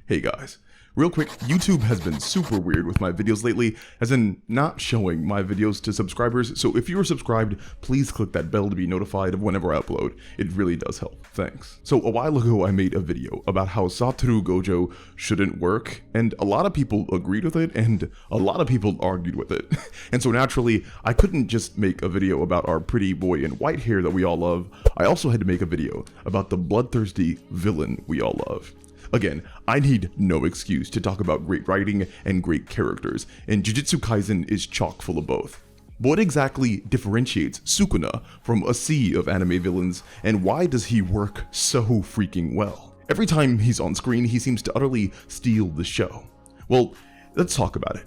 Hey guys, real quick, YouTube has been super weird with my videos lately, as in not showing my videos to subscribers, so if you are subscribed, please click that bell to be notified of whenever I upload. It really does help, thanks. So a while ago I made a video about how Satoru Gojo shouldn't work, and a lot of people agreed with it, and a lot of people argued with it. And so naturally, I couldn't just make a video about our pretty boy in white hair that we all love, I also had to make a video about the bloodthirsty villain we all love. Again, I need no excuse to talk about great writing and great characters, and Jujutsu Kaisen is chock full of both. But what exactly differentiates Sukuna from a sea of anime villains, and why does he work so freaking well? Every time he's on screen, he seems to utterly steal the show. Well, let's talk about it.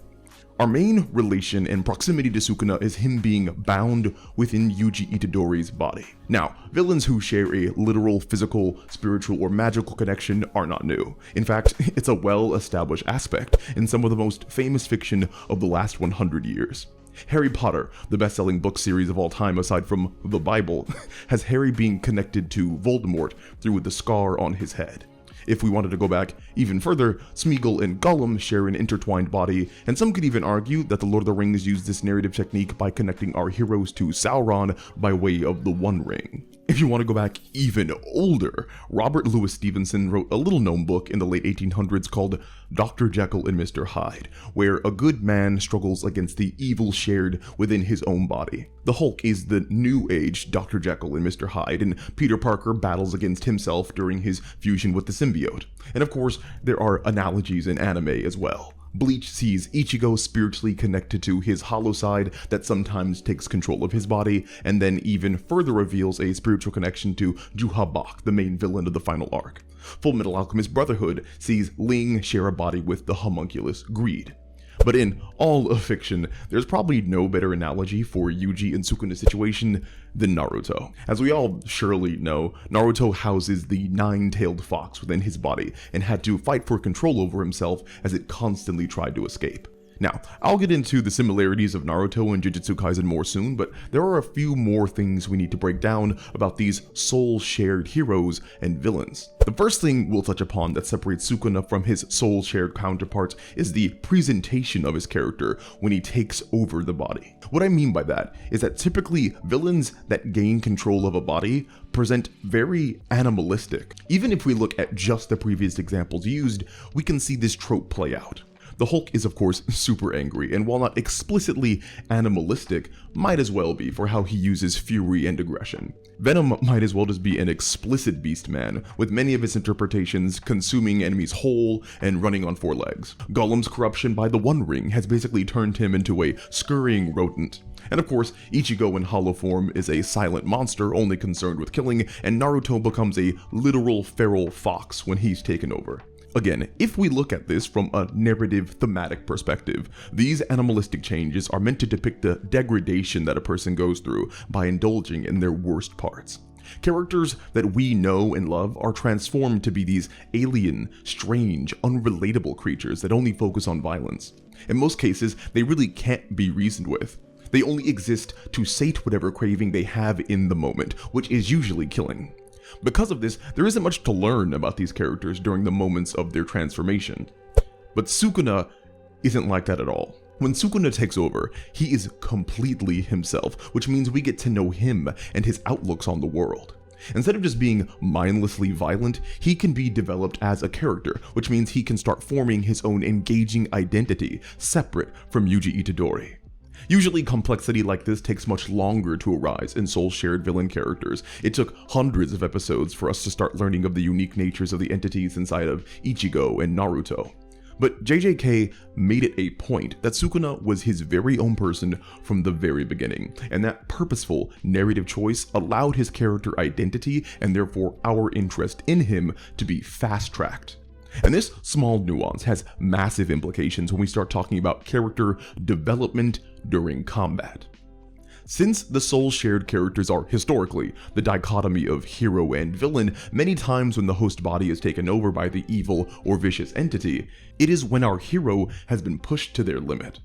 Our main relation and proximity to Sukuna is him being bound within Yuji Itadori's body. Now, villains who share a literal, physical, spiritual, or magical connection are not new. In fact, it's a well-established aspect in some of the most famous fiction of the last 100 years. Harry Potter, the best-selling book series of all time aside from the Bible, has Harry being connected to Voldemort through the scar on his head. If we wanted to go back even further, Smeagol and Gollum share an intertwined body, and some could even argue that the Lord of the Rings used this narrative technique by connecting our heroes to Sauron by way of the One Ring. If you want to go back even older, Robert Louis Stevenson wrote a little-known book in the late 1800s called Dr. Jekyll and Mr. Hyde, where a good man struggles against the evil shared within his own body. The Hulk is the new age Dr. Jekyll and Mr. Hyde, and Peter Parker battles against himself during his fusion with the symbiote. And of course, there are analogies in anime as well. Bleach sees Ichigo spiritually connected to his hollow side that sometimes takes control of his body, and then even further reveals a spiritual connection to Juha, the main villain of the final arc. Fullmetal Alchemist Brotherhood sees Ling share a body with the homunculus Greed. But in all of fiction, there's probably no better analogy for Yuji and Sukuna's situation than Naruto. As we all surely know, Naruto houses the nine-tailed fox within his body and had to fight for control over himself as it constantly tried to escape. Now, I'll get into the similarities of Naruto and Jujutsu Kaisen more soon, but there are a few more things we need to break down about these soul-shared heroes and villains. The first thing we'll touch upon that separates Sukuna from his soul-shared counterparts is the presentation of his character when he takes over the body. What I mean by that is that typically villains that gain control of a body present very animalistic. Even if we look at just the previous examples used, we can see this trope play out. The Hulk is of course super angry, and while not explicitly animalistic, might as well be for how he uses fury and aggression. Venom might as well just be an explicit beast man, with many of his interpretations consuming enemies whole and running on four legs. Gollum's corruption by the One Ring has basically turned him into a scurrying rodent. And of course, Ichigo in hollow form is a silent monster only concerned with killing, and Naruto becomes a literal feral fox when he's taken over. Again, if we look at this from a narrative thematic perspective, these animalistic changes are meant to depict the degradation that a person goes through by indulging in their worst parts. Characters that we know and love are transformed to be these alien, strange, unrelatable creatures that only focus on violence. In most cases, they really can't be reasoned with. They only exist to sate whatever craving they have in the moment, which is usually killing. Because of this, there isn't much to learn about these characters during the moments of their transformation. But Sukuna isn't like that at all. When Sukuna takes over, he is completely himself, which means we get to know him and his outlooks on the world. Instead of just being mindlessly violent, he can be developed as a character, which means he can start forming his own engaging identity, separate from Yuji Itadori. Usually complexity like this takes much longer to arise in soul-shared villain characters. It took hundreds of episodes for us to start learning of the unique natures of the entities inside of Ichigo and Naruto. But JJK made it a point that Sukuna was his very own person from the very beginning, and that purposeful narrative choice allowed his character identity and therefore our interest in him to be fast-tracked. And this small nuance has massive implications when we start talking about character development during combat. Since the soul-shared characters are historically the dichotomy of hero and villain, many times when the host body is taken over by the evil or vicious entity, it is when our hero has been pushed to their limit.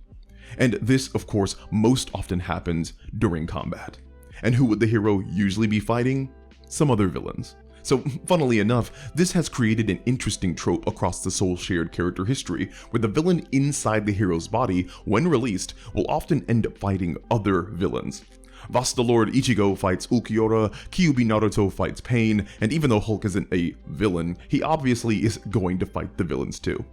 And this, of course, most often happens during combat. And who would the hero usually be fighting? Some other villains. So, funnily enough, this has created an interesting trope across the soul-shared character history, where the villain inside the hero's body, when released, will often end up fighting other villains. Vasta Lord Ichigo fights Ulquiorra, Kyuubi Naruto fights Pain, and even though Hulk isn't a villain, he obviously is going to fight the villains too.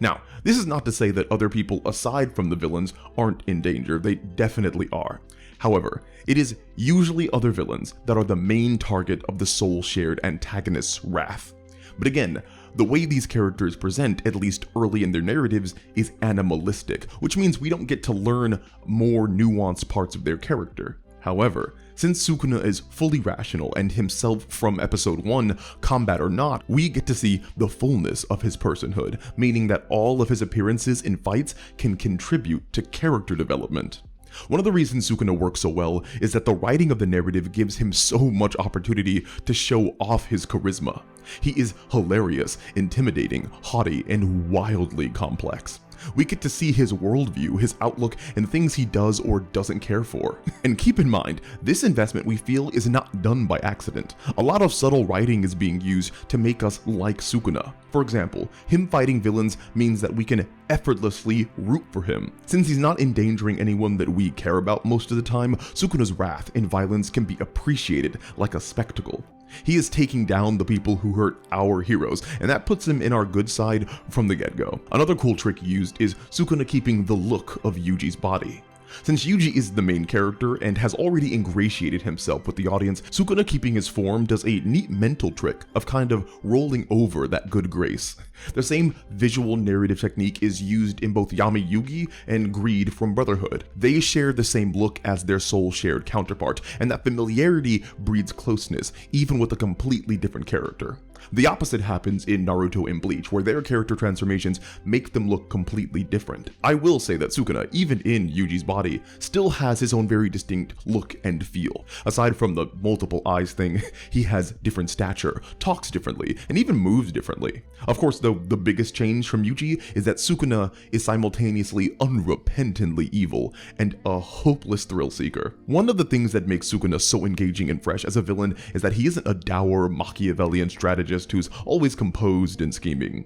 Now, this is not to say that other people aside from the villains aren't in danger, they definitely are. However, it is usually other villains that are the main target of the soul-shared antagonist's wrath. But again, the way these characters present, at least early in their narratives, is animalistic, which means we don't get to learn more nuanced parts of their character. However, since Sukuna is fully rational and himself from episode 1, combat or not, we get to see the fullness of his personhood, meaning that all of his appearances in fights can contribute to character development. One of the reasons Sukuna works so well is that the writing of the narrative gives him so much opportunity to show off his charisma. He is hilarious, intimidating, haughty, and wildly complex. We get to see his worldview, his outlook, and things he does or doesn't care for. And keep in mind, this investment we feel is not done by accident. A lot of subtle writing is being used to make us like Sukuna. For example, him fighting villains means that we can effortlessly root for him. Since he's not endangering anyone that we care about most of the time, Sukuna's wrath and violence can be appreciated like a spectacle. He is taking down the people who hurt our heroes, and that puts him in our good side from the get-go. Another cool trick used is Sukuna keeping the look of Yuji's body. Since Yuji is the main character and has already ingratiated himself with the audience, Sukuna keeping his form does a neat mental trick of kind of rolling over that good grace. The same visual narrative technique is used in both Yami Yugi and Greed from Brotherhood. They share the same look as their soul-shared counterpart, and that familiarity breeds closeness, even with a completely different character. The opposite happens in Naruto and Bleach, where their character transformations make them look completely different. I will say that Sukuna, even in Yuji's body, still has his own very distinct look and feel. Aside from the multiple eyes thing, he has different stature, talks differently, and even moves differently. Of course, though, the biggest change from Yuji is that Sukuna is simultaneously unrepentantly evil and a hopeless thrill seeker. One of the things that makes Sukuna so engaging and fresh as a villain is that he isn't a dour Machiavellian strategist who's always composed and scheming.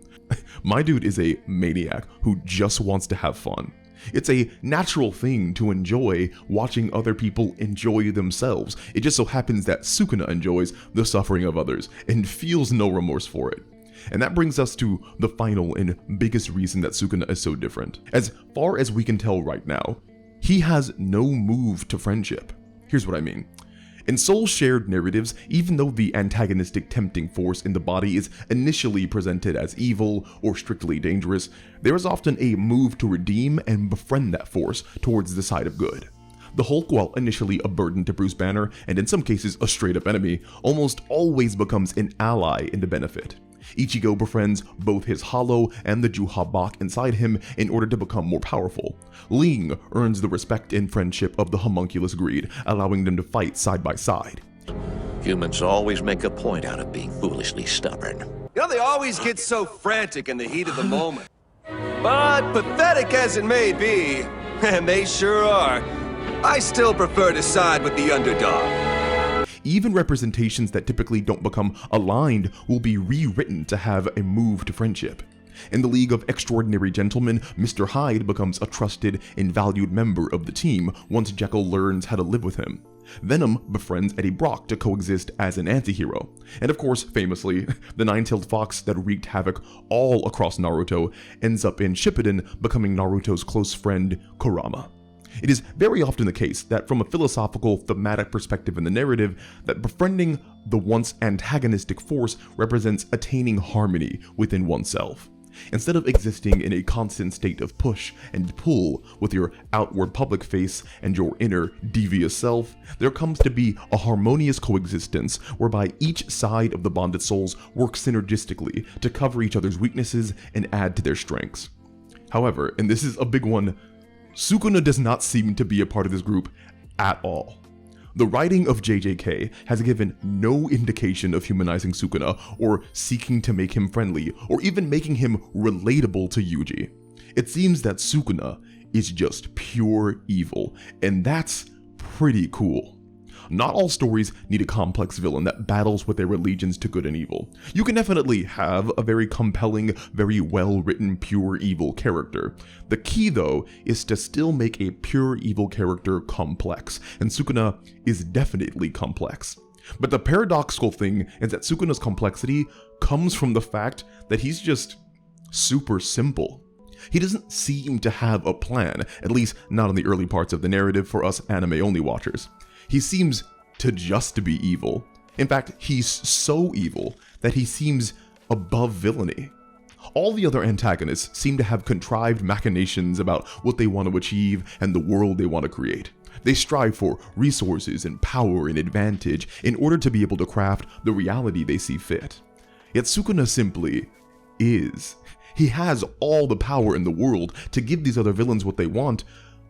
My dude is a maniac who just wants to have fun. It's a natural thing to enjoy watching other people enjoy themselves. It just so happens that Sukuna enjoys the suffering of others and feels no remorse for it. And that brings us to the final and biggest reason that Sukuna is so different. As far as we can tell right now, he has no move to friendship. Here's what I mean. In soul-shared narratives, even though the antagonistic tempting force in the body is initially presented as evil or strictly dangerous, there is often a move to redeem and befriend that force towards the side of good. The Hulk, while initially a burden to Bruce Banner, and in some cases a straight-up enemy, almost always becomes an ally in the benefit. Ichigo befriends both his hollow and the Juha Bach inside him in order to become more powerful. Ling earns the respect and friendship of the homunculus Greed, allowing them to fight side by side. Humans always make a point out of being foolishly stubborn. You know, they always get so frantic in the heat of the moment. But pathetic as it may be, and they sure are, I still prefer to side with the underdog. Even representations that typically don't become aligned will be rewritten to have a move to friendship. In the League of Extraordinary Gentlemen, Mr. Hyde becomes a trusted and valued member of the team once Jekyll learns how to live with him. Venom befriends Eddie Brock to coexist as an anti-hero. And of course, famously, the nine-tailed fox that wreaked havoc all across Naruto ends up in Shippuden becoming Naruto's close friend, Kurama. It is very often the case that from a philosophical, thematic perspective in the narrative, that befriending the once antagonistic force represents attaining harmony within oneself. Instead of existing in a constant state of push and pull with your outward public face and your inner devious self, there comes to be a harmonious coexistence whereby each side of the bonded souls work synergistically to cover each other's weaknesses and add to their strengths. However, and this is a big one, Sukuna does not seem to be a part of this group at all. The writing of JJK has given no indication of humanizing Sukuna or seeking to make him friendly or even making him relatable to Yuji. It seems that Sukuna is just pure evil, and that's pretty cool. Not all stories need a complex villain that battles with their allegiance to good and evil. You can definitely have a very compelling, very well-written, pure evil character. The key, though, is to still make a pure evil character complex, and Sukuna is definitely complex. But the paradoxical thing is that Sukuna's complexity comes from the fact that he's just super simple. He doesn't seem to have a plan, at least not in the early parts of the narrative for us anime-only watchers. He seems to just be evil. In fact, he's so evil that he seems above villainy. All the other antagonists seem to have contrived machinations about what they want to achieve and the world they want to create. They strive for resources and power and advantage in order to be able to craft the reality they see fit. Yet Sukuna simply is. He has all the power in the world to give these other villains what they want,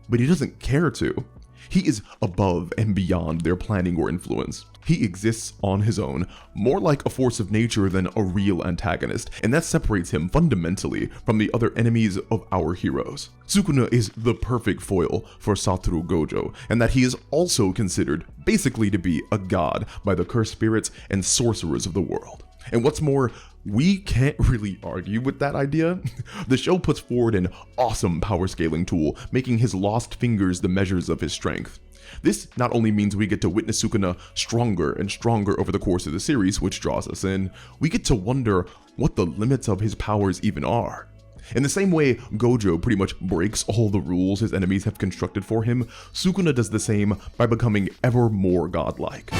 but he doesn't care to. He is above and beyond their planning or influence. He exists on his own, more like a force of nature than a real antagonist, and that separates him fundamentally from the other enemies of our heroes. Sukuna is the perfect foil for Satoru Gojo, and that he is also considered basically to be a god by the cursed spirits and sorcerers of the world. And what's more, we can't really argue with that idea. The show puts forward an awesome power scaling tool, making his lost fingers the measures of his strength. This not only means we get to witness Sukuna stronger and stronger over the course of the series, which draws us in, we get to wonder what the limits of his powers even are. In the same way Gojo pretty much breaks all the rules his enemies have constructed for him, Sukuna does the same by becoming ever more godlike.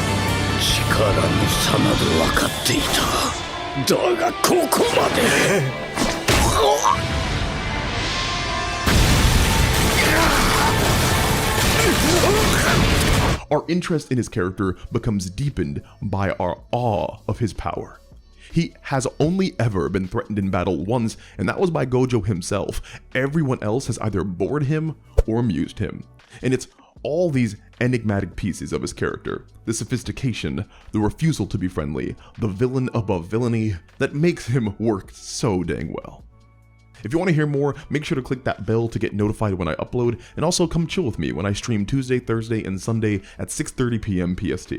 Our interest in his character becomes deepened by our awe of his power. He has only ever been threatened in battle once, and that was by Gojo himself. Everyone else has either bored him or amused him. And it's all these enigmatic pieces of his character, the sophistication, the refusal to be friendly, the villain above villainy, that makes him work so dang well. If you want to hear more, make sure to click that bell to get notified when I upload, and also come chill with me when I stream Tuesday, Thursday, and Sunday at 6:30 p.m. PST.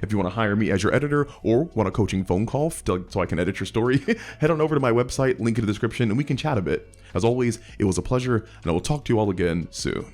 If you want to hire me as your editor, or want a coaching phone call so I can edit your story, head on over to my website, link in the description, and we can chat a bit. As always, it was a pleasure, and I will talk to you all again soon.